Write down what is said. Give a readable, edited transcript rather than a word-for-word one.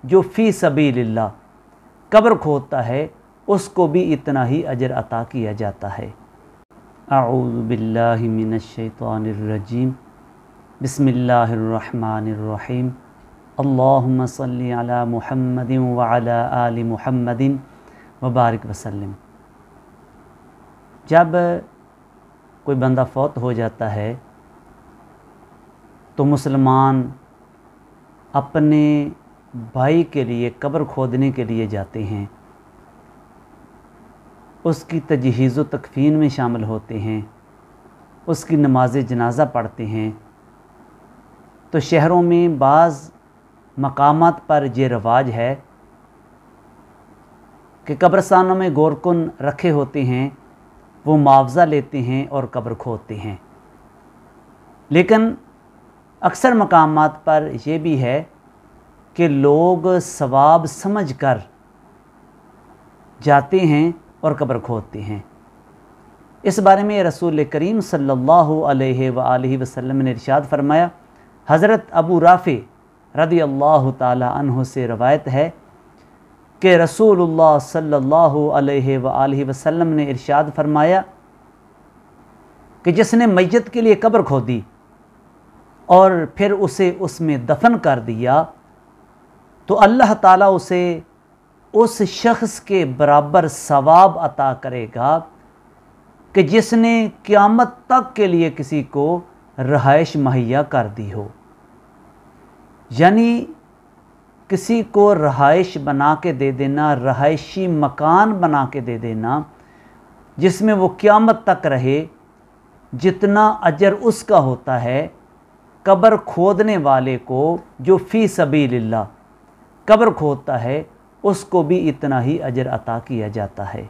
जो फ़ी सबीलिल्लाह कब्र खोदता है उसको भी इतना ही अजर अता किया जाता है। अऊज़ु बिल्लाहि मिनश शैतानिर रजीम, बिस्मिल्लाहिर रहमानिर रहीम, अल्लाहुम्मा सल्लि अला मुहम्मदिन व अला आलि मुहम्मदिन व बारिक वसल्लम। जब कोई बंदा फौत हो जाता है तो मुसलमान अपने भाई के लिए कब्र खोदने के लिए जाते हैं, उसकी तजहीज़ व तकफ़ीन में शामिल होते हैं, उसकी नमाज जनाज़ा पढ़ते हैं। तो शहरों में बाज़ मकामात पर ये रवाज है कि कब्रस्तानों में गोरकुन रखे होते हैं, वो मुआवज़ा लेते हैं और कब्र खोदते हैं। लेकिन अक्सर मकामात पर यह भी है कि लोग सवाब समझकर जाते हैं और कब्र खोदते हैं। इस बारे में रसूल करीम सल्लल्लाहु अलैहि वसल्लम ने इरशाद फरमाया। हज़रत अबू राफ़ी रज़ी अल्लाह ताला अन्हु से रवायत है कि रसूलुल्लाह सल्लल्लाहु अलैहि वसल्लम ने इरशाद फरमाया कि जिसने मैयत के लिए कब्र खोदी और फिर उसे उसमें दफन कर दिया तो अल्लाह ताला उसे उस शख्स के बराबर सवाब अता करेगा कि जिसने क़यामत तक के लिए किसी को रहाइश मुहैया कर दी हो। यानी किसी को रहाइश बना के दे देना, रहायशी मकान बना के दे देना जिसमें वो क़यामत तक रहे, जितना अजर उसका होता है कब्र खोदने वाले को जो फ़ी सबीलिल्लाह कब्र खोदता है उसको भी इतना ही अजर अता किया जाता है।